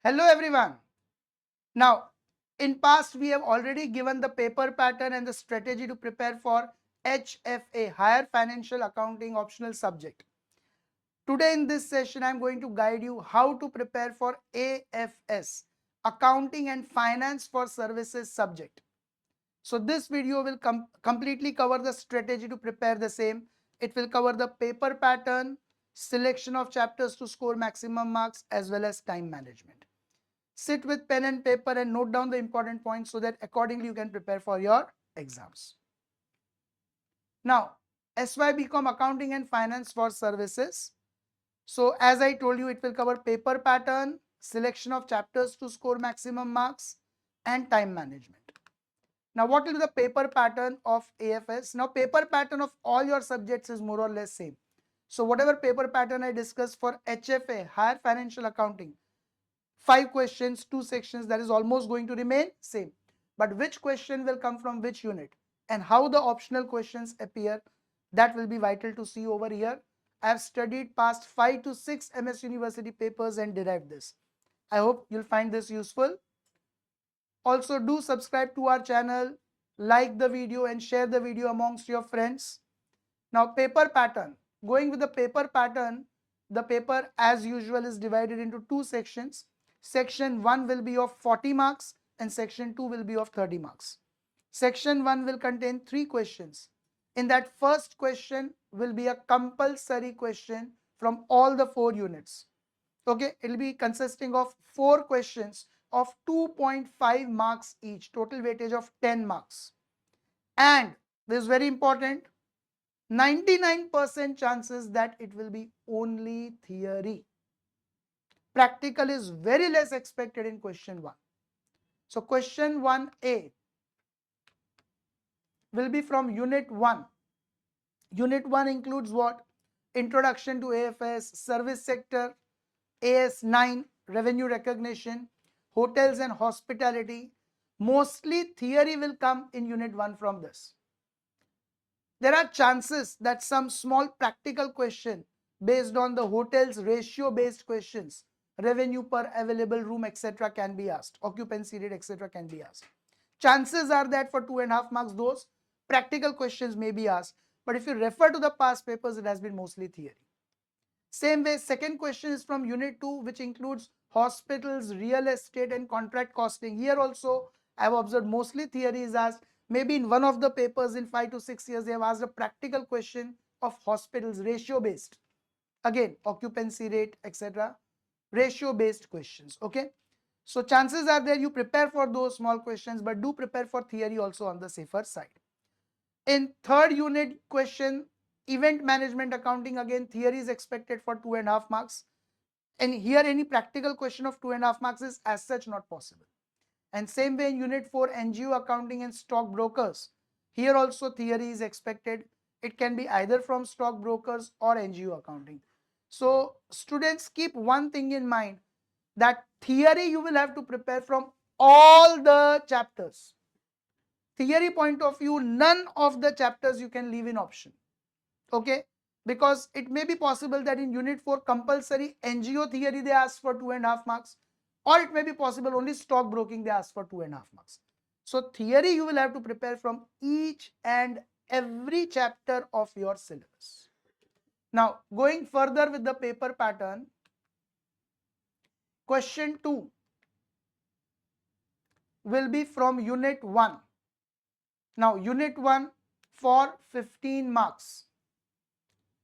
Hello everyone. Now, in past we have already given the paper pattern and the strategy to prepare for HFA, Higher Financial Accounting Optional Subject. Today in this session I am going to guide you how to prepare for AFS, Accounting and Finance for Services subject. So this video will completely cover the strategy to prepare the same. It will cover the paper pattern, selection of chapters to score maximum marks, as well as time management. Sit with pen and paper and note down the important points so that accordingly you can prepare for your exams. Now, SY BCom Accounting and Finance for Services. So as I told you, it will cover paper pattern, selection of chapters to score maximum marks, and time management. Now, what will be the paper pattern of AFS? Now, paper pattern of all your subjects is more or less same. So whatever paper pattern I discussed for HFA, Higher Financial Accounting, 5 questions, 2 sections, that is almost going to remain same. But which question will come from which unit and how the optional questions appear, that will be vital to see over here. I have studied past 5 to 6 MS University papers and derived this. I hope you'll find this useful. Also, do subscribe to our channel, like the video and share the video amongst your friends. Now, paper pattern. Going with the paper pattern, the paper as usual is divided into 2 sections. Section 1 will be of 40 marks and section 2 will be of 30 marks. Section 1 will contain 3 questions. In that first question will be a compulsory question from all the 4 units. Okay, it will be consisting of 4 questions of 2.5 marks each, total weightage of 10 marks. And this is very important, 99% chances that it will be only theory. Practical is very less expected in question 1. So question 1A will be from unit 1. Unit 1 includes what? Introduction to AFS, service sector, AS9, revenue recognition, hotels and hospitality. Mostly theory will come in unit 1 from this. There are chances that some small practical question based on the hotel's ratio based questions, revenue per available room, etc. can be asked, occupancy rate, etc. can be asked. Chances are that for 2.5 marks, those practical questions may be asked. But if you refer to the past papers, it has been mostly theory. Same way, second question is from unit 2, which includes hospitals, real estate and contract costing. Here also, I have observed mostly theory is asked. Maybe in one of the papers in 5 to 6 years, they have asked a practical question of hospitals, ratio based. Again, occupancy rate, etc. Ratio based questions. Okay. So chances are there you prepare for those small questions, but do prepare for theory also on the safer side. In third unit question, event management accounting, again theory is expected for 2.5 marks. And here any practical question of 2.5 marks is as such not possible. And same way in unit 4, NGO accounting and stock brokers. Here also theory is expected. It can be either from stock brokers or NGO accounting. So students, keep one thing in mind, that theory you will have to prepare from all the chapters. Theory point of view, none of the chapters you can leave in option. Okay, because it may be possible that in unit 4 compulsory NGO theory they ask for 2.5 marks, or it may be possible only stock broking they ask for 2.5 marks. So theory you will have to prepare from each and every chapter of your syllabus. Now going further with the paper pattern, question 2 will be from unit 1. Now unit 1 for 15 marks.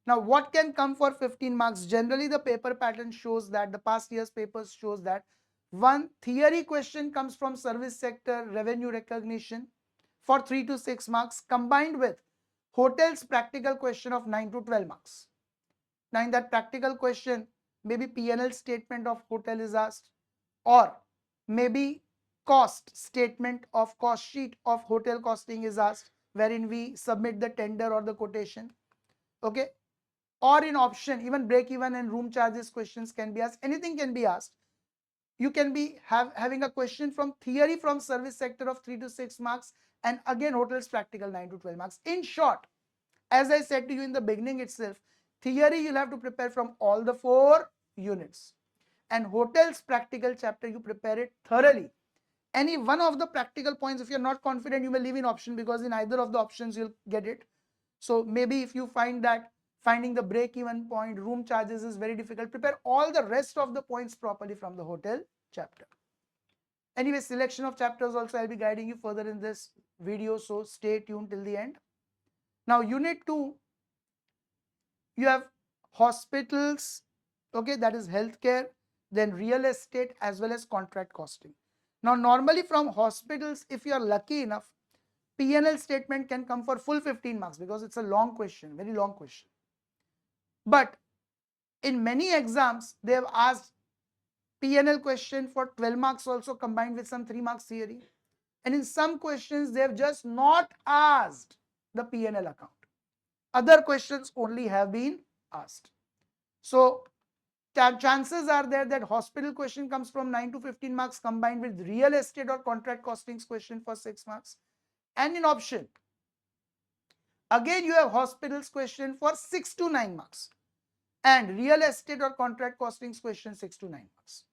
Now, what can come for 15 marks? Generally, the paper pattern shows that, the past year's papers shows that one theory question comes from service sector, revenue recognition for 3 to 6 marks, combined with hotels practical question of 9 to 12 marks. Now, in that practical question, maybe P&L statement of hotel is asked, or maybe cost statement of cost sheet of hotel costing is asked, wherein we submit the tender or the quotation. Okay, or in option, even break even and room charges questions can be asked. Anything can be asked. You can be having a question from theory from service sector of 3 to 6 marks, and again hotels practical 9 to 12 marks. In short, as I said to you in the beginning itself, theory you'll have to prepare from all the 4 units. and hotels practical chapter, you prepare it thoroughly. Any one of the practical points, if you're not confident, you may leave in option, because in either of the options you'll get it. So maybe if you find that finding the break-even point, room charges is very difficult, prepare all the rest of the points properly from the hotel chapter. Anyway, selection of chapters also I'll be guiding you further in this video, so stay tuned till the end. Now, unit 2, you have hospitals, okay, that is healthcare, then real estate as well as contract costing. Now, normally from hospitals, if you are lucky enough, P&L statement can come for full 15 marks because it's a long question, very long question. But in many exams, they have asked P&L question for 12 marks also combined with some 3 marks theory. And in some questions, they have just not asked the P&L account. Other questions only have been asked. So chances are there that hospital question comes from 9 to 15 marks combined with real estate or contract costings question for 6 marks. And in option, again you have hospitals question for 6 to 9 marks and real estate or contract costings question 6 to 9 marks.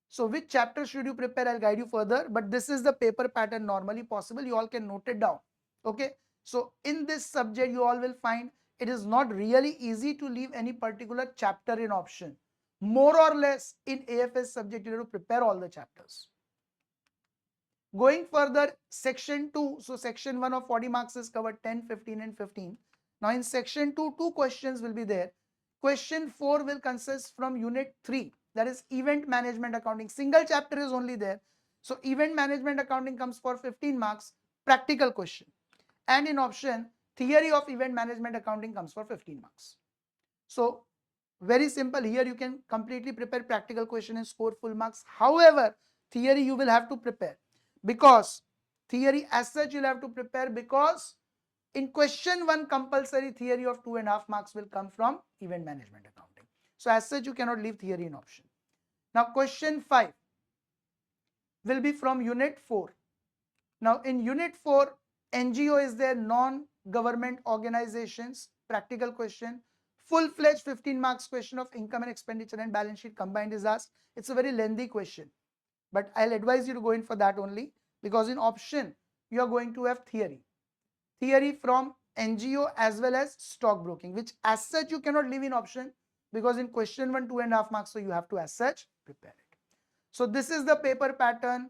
So which chapter should you prepare? I'll guide you further, but this is the paper pattern normally possible. You all can note it down. Okay. So in this subject, you all will find it is not really easy to leave any particular chapter in option. More or less in AFS subject, you have to prepare all the chapters. Going further, section 2. So section 1 of 40 marks is covered 10, 15 and 15. Now in section 2, 2 questions will be there. Question 4 will consist from unit 3. That is event management accounting. Single chapter is only there. So event management accounting comes for 15 marks, practical question. And in option, theory of event management accounting comes for 15 marks. So very simple. Here you can completely prepare practical question and score full marks. However, theory you will have to prepare, because theory as such you'll have to prepare, because in question 1 compulsory theory of 2.5 marks will come from event management accounting. So as such you cannot leave theory in option. Now question 5 will be from unit 4. Now in unit 4, NGO is there, non-government organizations, practical question. Full-fledged 15 marks question of income and expenditure and balance sheet combined is asked. It's a very lengthy question, but I'll advise you to go in for that only, because in option you are going to have theory from NGO as well as stockbroking, which as such you cannot leave in option, because in question 1 2.5 marks, so you have to as such prepare it. So this is the paper pattern.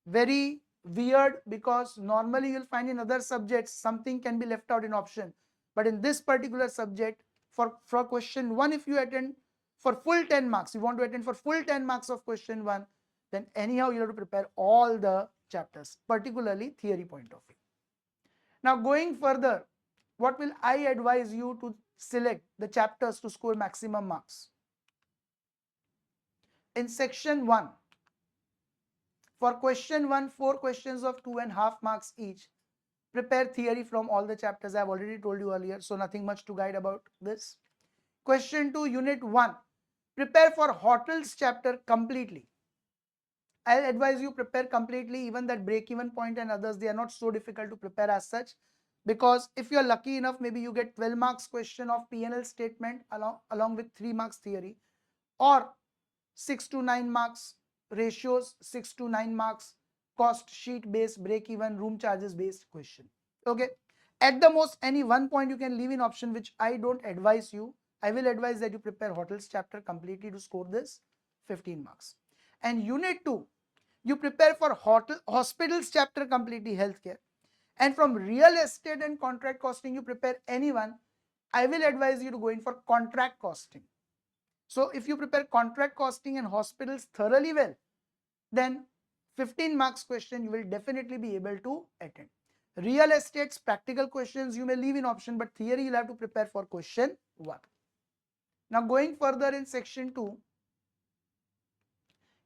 Very weird, because normally you'll find in other subjects something can be left out in option, but in this particular subject, for question 1, if you attend for full 10 marks, you want to attend for full 10 marks of question 1, then anyhow you have to prepare all the chapters, particularly theory point of view. Now going further, what will I advise you to select the chapters to score maximum marks? In section 1, for question 1, 4 questions of 2.5 marks each. Prepare theory from all the chapters. I have already told you earlier, so nothing much to guide about this. Question 2, unit 1. Prepare for hotels chapter completely. I'll advise you prepare completely. Even that break-even point and others, they are not so difficult to prepare as such, because if you're lucky enough, maybe you get 12 marks question of P&L statement along with 3 marks theory, or 6 to 9 marks ratios, 6 to 9 marks cost sheet based, break even, room charges based question. Okay, at the most any 1 point you can leave in option, which I don't advise you. I will advise that you prepare hotels chapter completely to score this 15 marks. And unit 2, you prepare for hospitals chapter completely, healthcare. And from real estate and contract costing, you prepare anyone. I will advise you to go in for contract costing. So if you prepare contract costing and hospitals thoroughly well, then 15 marks question you will definitely be able to attend. Real estate's practical questions you may leave in option, but theory you'll have to prepare for question 1. Now going further in section 2,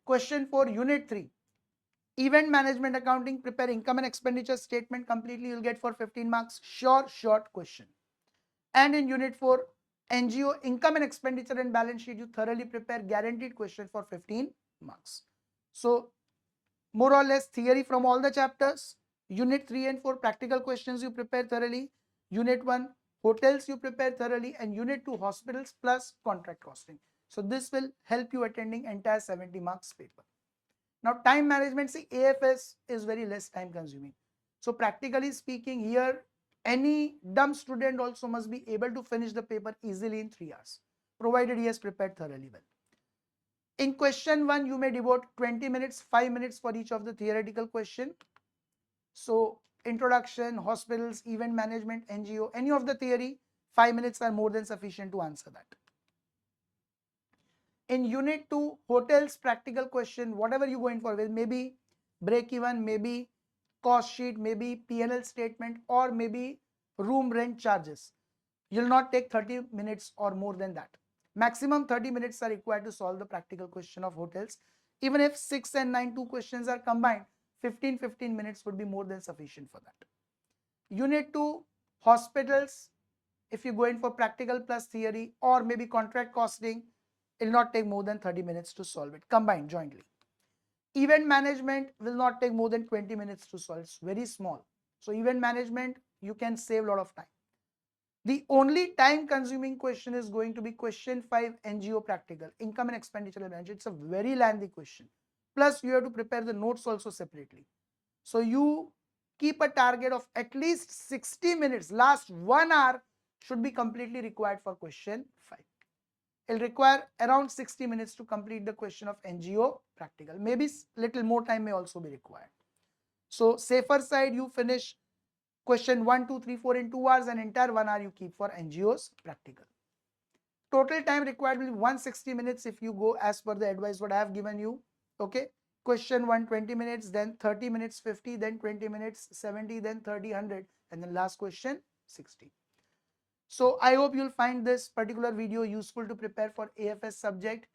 question 4, unit 3. Event management accounting, prepare income and expenditure statement completely, you'll get for 15 marks, short question. And in unit 4, NGO income and expenditure and balance sheet, you thoroughly prepare, guaranteed question for 15 marks. So more or less theory from all the chapters. Unit 3 and 4 practical questions you prepare thoroughly. Unit 1 hotels you prepare thoroughly, and unit 2 hospitals plus contract costing. So this will help you attending entire 70 marks paper. Now time management, see AFS is very less time consuming. So practically speaking here, any dumb student also must be able to finish the paper easily in 3 hours, provided he has prepared thoroughly well. In question 1, you may devote 20 minutes, 5 minutes for each of the theoretical question. So introduction, hospitals, event management, NGO, any of the theory, 5 minutes are more than sufficient to answer that. In unit 2, hotels practical question, whatever you going for, maybe break even, maybe cost sheet, maybe P&L statement, or maybe room rent charges. You'll not take 30 minutes or more than that. Maximum 30 minutes are required to solve the practical question of hotels. Even if 6 and 9 two questions are combined, 15 minutes would be more than sufficient for that. Unit 2, hospitals, if you go in for practical plus theory or maybe contract costing, it will not take more than 30 minutes to solve it, combined jointly. Event management will not take more than 20 minutes to solve. It's very small. So event management, you can save a lot of time. The only time consuming question is going to be question 5, NGO practical, income and expenditure management. It's a very lengthy question. Plus you have to prepare the notes also separately. So you keep a target of at least 60 minutes. Last 1 hour should be completely required for question 5. It'll require around 60 minutes to complete the question of NGO practical. Maybe little more time may also be required. So safer side, you finish question 1, 2, 3, 4 in 2 hours, and entire 1 hour you keep for NGOs practical. Total time required will be 160 minutes if you go as per the advice what I have given you. Okay. Question 1, 20 minutes, then 30 minutes, 50, then 20 minutes, 70, then 30, 100, and then last question, 60. So I hope you'll find this particular video useful to prepare for AFS subject.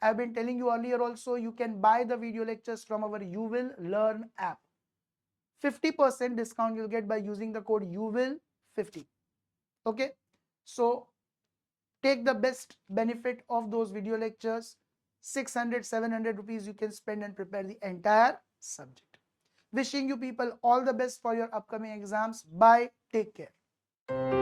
I've been telling you earlier also, you can buy the video lectures from our You Will Learn app. 50% discount you'll get by using the code YouWill50. Okay. So take the best benefit of those video lectures. 600, 700 rupees you can spend and prepare the entire subject. Wishing you people all the best for your upcoming exams. Bye. Take care.